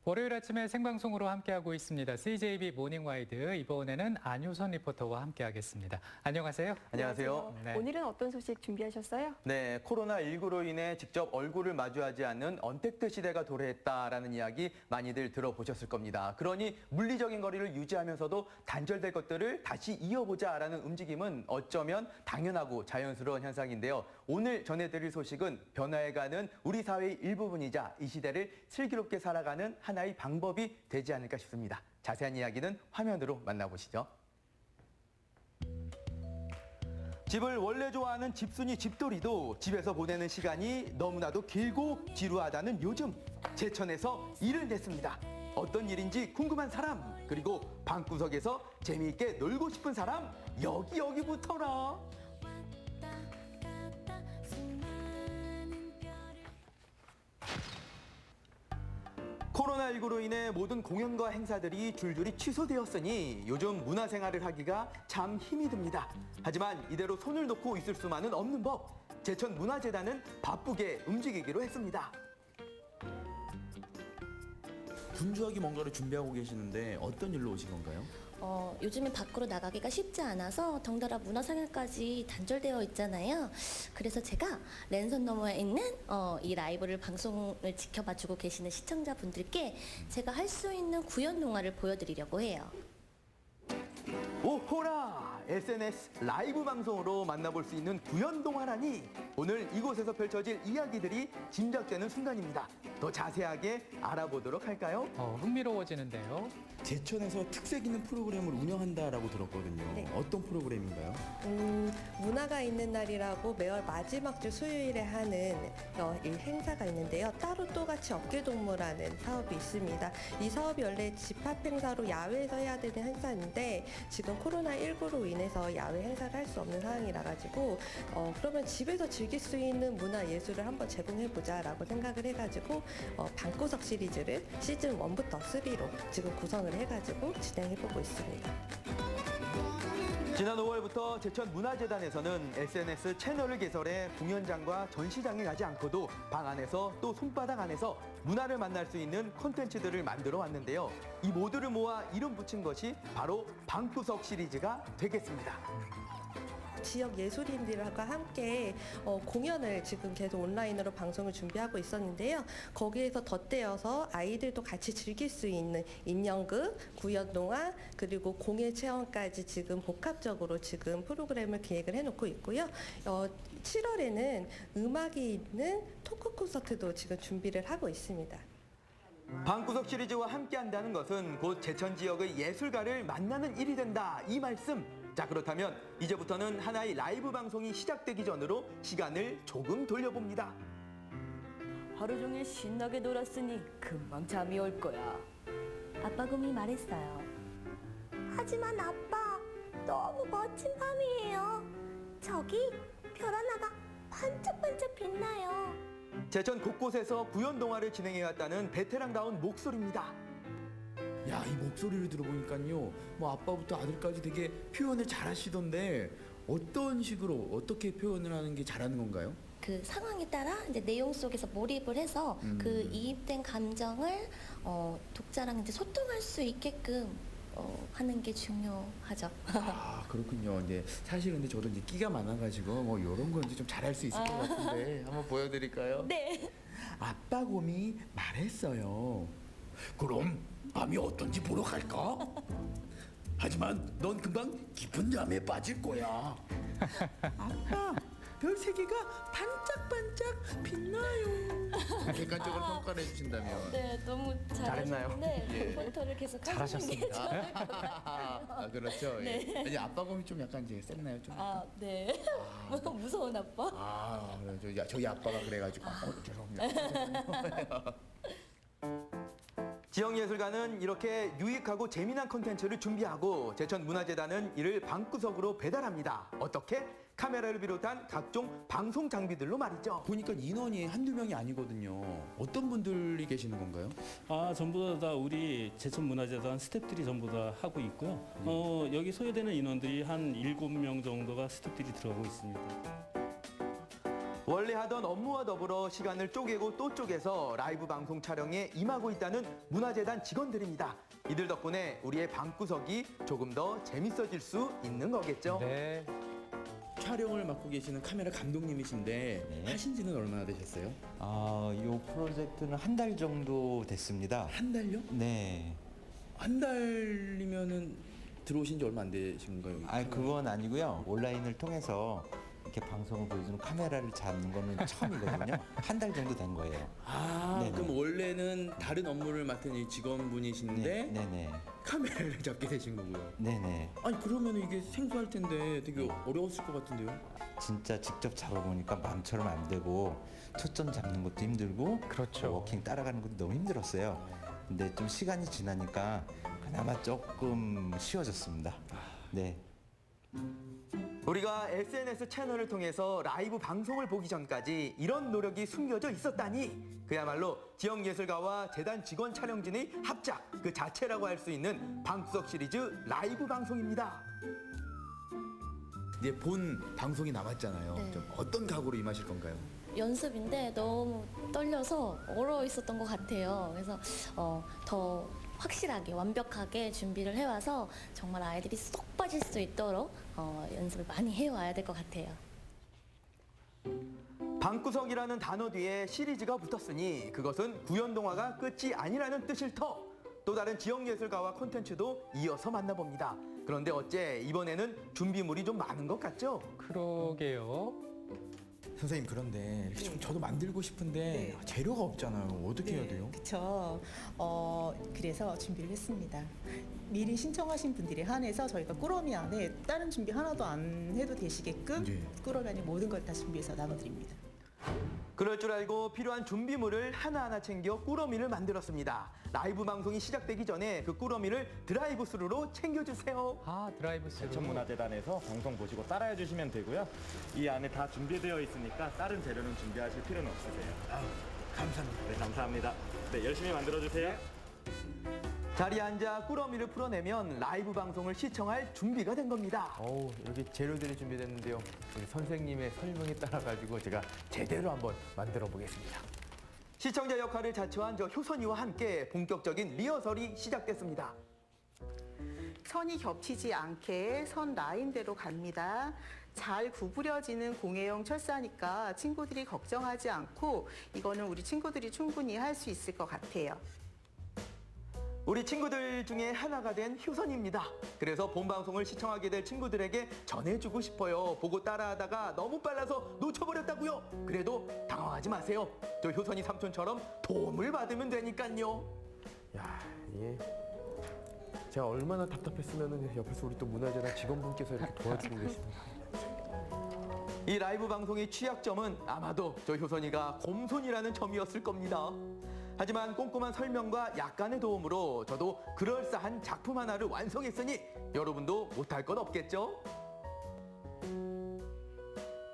월요일 아침에 생방송으로 함께하고 있습니다. CJB 모닝와이드, 이번에는 안효선 리포터와 함께하겠습니다. 안녕하세요. 안녕하세요. 네. 오늘은 어떤 소식 준비하셨어요? 네, 코로나19로 인해 직접 얼굴을 마주하지 않는 언택트 시대가 도래했다라는 이야기 많이들 들어보셨을 겁니다. 그러니 물리적인 거리를 유지하면서도 단절될 것들을 다시 이어보자라는 움직임은 어쩌면 당연하고 자연스러운 현상인데요. 오늘 전해드릴 소식은 변화해가는 우리 사회의 일부분이자 이 시대를 슬기롭게 살아가는 하나의 방법이 되지 않을까 싶습니다. 자세한 이야기는 화면으로 만나보시죠. 집을 원래 좋아하는 집순이 집돌이도 집에서 보내는 시간이 너무나도 길고 지루하다는 요즘 제천에서 일을 냈습니다. 어떤 일인지 궁금한 사람, 그리고 방구석에서 재미있게 놀고 싶은 사람, 여기부터라. 코로나19로 인해 모든 공연과 행사들이 줄줄이 취소되었으니 요즘 문화생활을 하기가 참 힘이 듭니다. 하지만 이대로 손을 놓고 있을 수만은 없는 법. 제천문화재단은 바쁘게 움직이기로 했습니다. 분주하게 뭔가를 준비하고 계시는데 어떤 일로 오신 건가요? 요즘에 밖으로 나가기가 쉽지 않아서 덩달아 문화생활까지 단절되어 있잖아요. 그래서 제가 랜선 너머에 있는 이 라이브를 방송을 지켜봐주고 계시는 시청자분들께 제가 할 수 있는 구현 동화를 보여드리려고 해요. 오호라! SNS 라이브 방송으로 만나볼 수 있는 구연동화라니 오늘 이곳에서 펼쳐질 이야기들이 짐작되는 순간입니다. 더 자세하게 알아보도록 할까요? 흥미로워지는데요. 제천에서 특색 있는 프로그램을 운영한다라고 들었거든요. 네. 어떤 프로그램인가요? 문화가 있는 날이라고 매월 마지막 주 수요일에 하는 이 행사가 있는데요. 따로 또같이 어깨동무라는 사업이 있습니다. 이 사업이 원래 집합 행사로 야외에서 해야 되는 행사인데 지금 코로나19로 인해서 야외 행사를 할 수 없는 상황이라 가지고 그러면 집에서 즐길 수 있는 문화 예술을 한번 제공해보자라고 생각을 해가지고 방구석 시리즈를 시즌 1부터 3로 지금 구성을 해가지고 진행해보고 있습니다. 지난 5월부터 제천문화재단에서는 SNS 채널을 개설해 공연장과 전시장에 가지 않고도 방 안에서 또 손바닥 안에서 문화를 만날 수 있는 콘텐츠들을 만들어 왔는데요. 이 모두를 모아 이름 붙인 것이 바로 방구석 시리즈가 되겠습니다. 지역 예술인들과 함께 공연을 지금 계속 온라인으로 방송을 준비하고 있었는데요. 거기에서 덧대어서 아이들도 같이 즐길 수 있는 인형극, 구연동화, 그리고 공예 체험까지 지금 복합적으로 지금 프로그램을 기획을 해놓고 있고요. 7월에는 음악이 있는 토크 콘서트도 지금 준비를 하고 있습니다. 방구석 시리즈와 함께한다는 것은 곧 제천 지역의 예술가를 만나는 일이 된다, 이 말씀. 자, 그렇다면 이제부터는 하나의 라이브 방송이 시작되기 전으로 시간을 조금 돌려봅니다. 하루 종일 신나게 놀았으니 금방 잠이 올 거야. 아빠 곰이 말했어요. 하지만 아빠, 너무 멋진 밤이에요. 저기 별 하나가 반짝반짝 빛나요. 제천 곳곳에서 구연동화를 진행해왔다는 베테랑다운 목소리입니다. 야, 이 목소리를 들어보니까요. 뭐 아빠부터 아들까지 되게 표현을 잘하시던데 어떤 식으로 어떻게 표현을 하는 게 잘하는 건가요? 그 상황에 따라 이제 내용 속에서 몰입을 해서 그 이입된 감정을 독자랑 이제 소통할 수 있게끔 하는 게 중요하죠. 아, 그렇군요. 근데 사실 근데 저도 이제 끼가 많아가지고 뭐 이런 건 이제 좀 잘할 수 있을 것 같은데 한번 보여드릴까요? 네. 아빠 곰이 말했어요. 그럼 밤이 어떤지 보러 갈까? 하지만 넌 금방 깊은 잠에 빠질 거야. 아빠, 별 3개가 반짝반짝 빛나요. 객관적으로 평가를 해주신다면. 네, 너무 잘했나요? 네, 포토를 계속 하시는 게 좋을 것 같아요. 아, 그렇죠. 네. 예. 이제 아빠 곰이 좀 약간 이제 셌나요? 좀. 네. 무서운 아빠? 아, 저희 아빠가 그래가지고 죄송합니다. 지역예술가는 이렇게 유익하고 재미난 콘텐츠를 준비하고 제천문화재단은 이를 방구석으로 배달합니다. 어떻게? 카메라를 비롯한 각종 방송 장비들로 말이죠. 보니까 인원이 한두 명이 아니거든요. 어떤 분들이 계시는 건가요? 전부 다 우리 제천문화재단 스태프들이 전부 다 하고 있고요. 여기 소요되는 인원들이 한 7명 정도가 스태프들이 들어가고 있습니다. 원래 하던 업무와 더불어 시간을 쪼개고 또 쪼개서 라이브 방송 촬영에 임하고 있다는 문화재단 직원들입니다. 이들 덕분에 우리의 방구석이 조금 더 재밌어질 수 있는 거겠죠. 네. 촬영을 맡고 계시는 카메라 감독님이신데 네. 하신 지는 얼마나 되셨어요? 이 프로젝트는 한 달 정도 됐습니다. 한 달요? 네. 한 달이면은 들어오신 지 얼마 안 되신 건가요? 그건 아니고요. 온라인을 통해서 이렇게 방송을 보여주는 카메라를 잡는 거는 처음이거든요. 한 달 정도 된 거예요. 네네. 그럼 원래는 다른 업무를 맡은 이 직원분이신데 네네. 카메라를 잡게 되신 거고요. 네네. 아니 그러면 이게 생소할 텐데 되게 어려웠을 것 같은데요? 진짜 직접 잡아보니까 마음처럼 안 되고 초점 잡는 것도 힘들고 그렇죠. 워킹 따라가는 것도 너무 힘들었어요. 근데 좀 시간이 지나니까 그나마 조금 쉬워졌습니다. 네. 우리가 SNS 채널을 통해서 라이브 방송을 보기 전까지 이런 노력이 숨겨져 있었다니 그야말로 지역예술가와 재단 직원 촬영진의 합작 그 자체라고 할 수 있는 방구석 시리즈 라이브 방송입니다. 이제 본 방송이 남았잖아요. 네. 좀 어떤 각오로 임하실 건가요? 연습인데 너무 떨려서 얼어 있었던 것 같아요. 그래서 더 확실하게 완벽하게 준비를 해와서 정말 아이들이 쏙 빠질 수 있도록 연습을 많이 해와야 될 것 같아요. 방구석이라는 단어 뒤에 시리즈가 붙었으니 그것은 구연동화가 끝이 아니라는 뜻일 터. 또 다른 지역예술가와 콘텐츠도 이어서 만나봅니다. 그런데 어째 이번에는 준비물이 좀 많은 것 같죠? 그러게요. 선생님 그런데 이렇게 좀 저도 만들고 싶은데 재료가 없잖아요. 어떻게 해야 돼요? 그렇죠. 그래서 준비를 했습니다. 미리 신청하신 분들에 한해서 저희가 꾸러미 안에 다른 준비 하나도 안 해도 되시게끔 꾸러미 안에 모든 걸 다 준비해서 나눠드립니다. 그럴 줄 알고 필요한 준비물을 하나하나 챙겨 꾸러미를 만들었습니다. 라이브 방송이 시작되기 전에 그 꾸러미를 드라이브 스루로 챙겨주세요. 드라이브 스루. 제천문화재단에서 방송 보시고 따라해 주시면 되고요. 이 안에 다 준비되어 있으니까 다른 재료는 준비하실 필요는 없으세요. 감사합니다. 네, 감사합니다. 네, 열심히 만들어 주세요. 자리에 앉아 꾸러미를 풀어내면 라이브 방송을 시청할 준비가 된 겁니다. 여기 재료들이 준비됐는데요. 우리 선생님의 설명에 따라가지고 제가 제대로 한번 만들어 보겠습니다. 시청자 역할을 자처한 저 효선이와 함께 본격적인 리허설이 시작됐습니다. 선이 겹치지 않게 선 라인대로 갑니다. 잘 구부려지는 공예용 철사니까 친구들이 걱정하지 않고 이거는 우리 친구들이 충분히 할 수 있을 것 같아요. 우리 친구들 중에 하나가 된 효선입니다. 그래서 본 방송을 시청하게 될 친구들에게 전해주고 싶어요. 보고 따라하다가 너무 빨라서 놓쳐버렸다고요? 그래도 당황하지 마세요. 저 효선이 삼촌처럼 도움을 받으면 되니까요. 야, 이게 제가 얼마나 답답했으면 옆에서 우리 또 문화재단 직원분께서 이렇게 도와주고 계시는 이 라이브 방송의 취약점은 아마도 저 효선이가 곰손이라는 점이었을 겁니다. 하지만 꼼꼼한 설명과 약간의 도움으로 저도 그럴싸한 작품 하나를 완성했으니 여러분도 못할 건 없겠죠?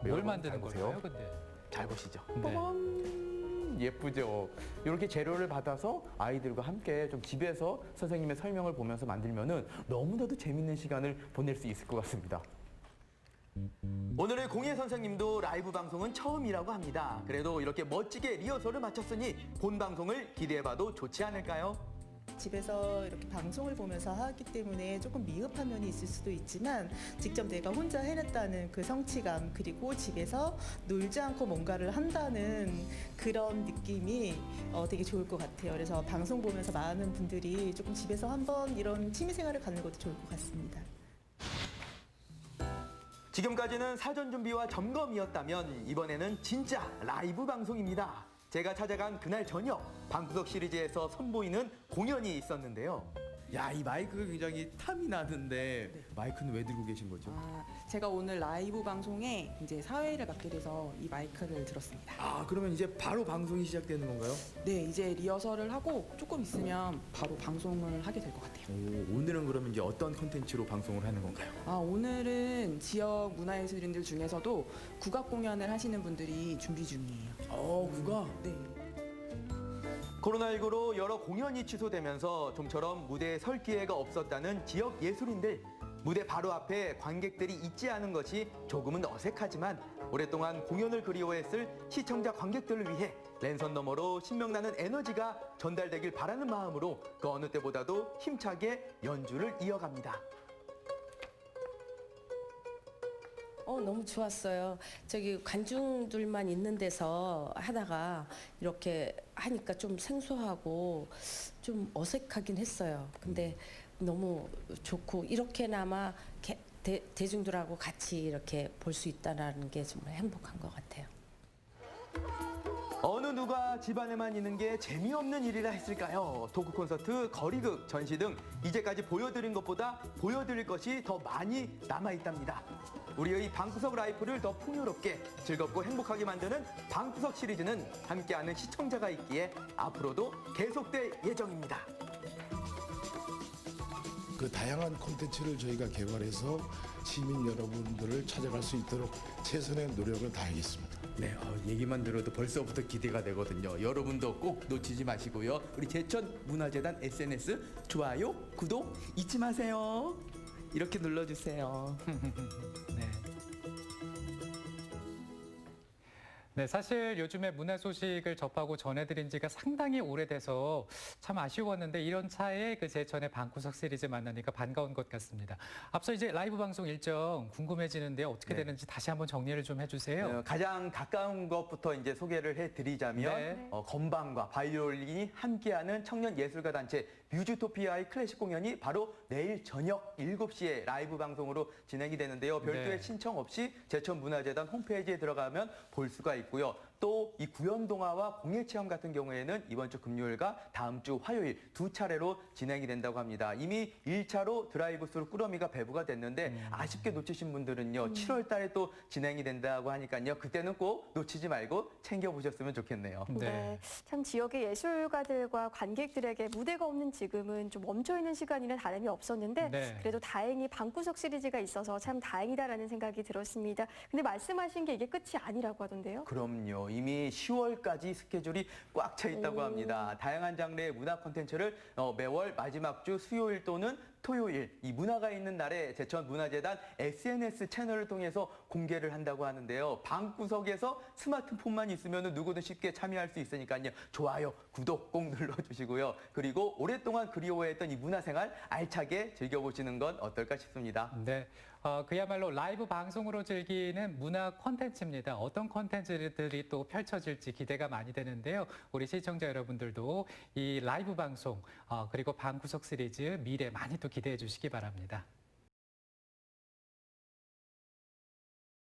뭘 만드는 보세요. 걸까요, 근데? 잘 보시죠. 빠밤! 예쁘죠? 이렇게 재료를 받아서 아이들과 함께 좀 집에서 선생님의 설명을 보면서 만들면은 너무나도 재밌는 시간을 보낼 수 있을 것 같습니다. 오늘의 공예 선생님도 라이브 방송은 처음이라고 합니다. 그래도 이렇게 멋지게 리허설을 마쳤으니 본 방송을 기대해봐도 좋지 않을까요? 집에서 이렇게 방송을 보면서 하기 때문에 조금 미흡한 면이 있을 수도 있지만 직접 내가 혼자 해냈다는 그 성취감 그리고 집에서 놀지 않고 뭔가를 한다는 그런 느낌이 되게 좋을 것 같아요. 그래서 방송 보면서 많은 분들이 조금 집에서 한번 이런 취미생활을 갖는 것도 좋을 것 같습니다. 지금까지는 사전 준비와 점검이었다면 이번에는 진짜 라이브 방송입니다. 제가 찾아간 그날 저녁 방구석 시리즈에서 선보이는 공연이 있었는데요. 야, 이 마이크가 굉장히 탐이 나는데 마이크는 왜 들고 계신 거죠? 제가 오늘 라이브 방송에 이제 사회를 맡게 돼서 이 마이크를 들었습니다. 그러면 이제 바로 방송이 시작되는 건가요? 네, 이제 리허설을 하고 조금 있으면 바로 방송을 하게 될 것 같아요. 오늘은 그러면 이제 어떤 콘텐츠로 방송을 하는 건가요? 오늘은 지역 문화예술인들 중에서도 국악 공연을 하시는 분들이 준비 중이에요. 국악? 네. 코로나19로 여러 공연이 취소되면서 좀처럼 무대에 설 기회가 없었다는 지역 예술인들. 무대 바로 앞에 관객들이 있지 않은 것이 조금은 어색하지만 오랫동안 공연을 그리워했을 시청자 관객들을 위해 랜선 너머로 신명나는 에너지가 전달되길 바라는 마음으로 그 어느 때보다도 힘차게 연주를 이어갑니다. 너무 좋았어요. 저기 관중들만 있는 데서 하다가 이렇게 하니까 좀 생소하고 좀 어색하긴 했어요. 근데 너무 좋고 이렇게나마 대중들하고 같이 이렇게 볼 수 있다는 게 정말 행복한 것 같아요. 어느 누가 집안에만 있는 게 재미없는 일이라 했을까요? 토크 콘서트, 거리극, 전시 등 이제까지 보여드린 것보다 보여드릴 것이 더 많이 남아있답니다. 우리의 방구석 라이프를 더 풍요롭게 즐겁고 행복하게 만드는 방구석 시리즈는 함께하는 시청자가 있기에 앞으로도 계속될 예정입니다. 그 다양한 콘텐츠를 저희가 개발해서 시민 여러분들을 찾아갈 수 있도록 최선의 노력을 다하겠습니다. 네, 얘기만 들어도 벌써부터 기대가 되거든요. 여러분도 꼭 놓치지 마시고요. 우리 제천문화재단 SNS 좋아요, 구독 잊지 마세요. 이렇게 눌러주세요. 네, 사실 요즘에 문화 소식을 접하고 전해드린 지가 상당히 오래돼서 참 아쉬웠는데 이런 차에 그 제천의 방구석 시리즈 만나니까 반가운 것 같습니다. 앞서 이제 라이브 방송 일정 궁금해지는데 어떻게 되는지 다시 한번 정리를 좀 해주세요. 가장 가까운 것부터 이제 소개를 해드리자면 건반과 바이올린이 함께하는 청년 예술가 단체 뮤즈토피아의 클래식 공연이 바로 내일 저녁 7시에 라이브 방송으로 진행이 되는데요. 별도의 신청 없이 제천문화재단 홈페이지에 들어가면 볼 수가 있고요. 또 이 구연동화와 공예체험 같은 경우에는 이번 주 금요일과 다음 주 화요일 두 차례로 진행이 된다고 합니다. 이미 1차로 드라이브스루 꾸러미가 배부가 됐는데 아쉽게 놓치신 분들은요. 7월 달에 또 진행이 된다고 하니까요. 그때는 꼭 놓치지 말고 챙겨보셨으면 좋겠네요. 네. 참 지역의 예술가들과 관객들에게 무대가 없는 지금은 좀 멈춰있는 시간이나 다름이 없었는데 그래도 다행히 방구석 시리즈가 있어서 참 다행이다라는 생각이 들었습니다. 근데 말씀하신 게 이게 끝이 아니라고 하던데요? 그럼요. 이미 10월까지 스케줄이 꽉 차 있다고 합니다. 다양한 장르의 문화 콘텐츠를 매월 마지막 주 수요일 또는 토요일 이 문화가 있는 날에 제천문화재단 SNS 채널을 통해서 공개를 한다고 하는데요. 방구석에서 스마트폰만 있으면 누구든 쉽게 참여할 수 있으니까요. 좋아요, 구독 꼭 눌러주시고요. 그리고 오랫동안 그리워했던 이 문화생활 알차게 즐겨보시는 건 어떨까 싶습니다. 네. 그야말로 라이브 방송으로 즐기는 문화 콘텐츠입니다. 어떤 콘텐츠들이 또 펼쳐질지 기대가 많이 되는데요. 우리 시청자 여러분들도 이 라이브 방송 그리고 방구석 시리즈 미래 많이 또 기대해 주시기 바랍니다.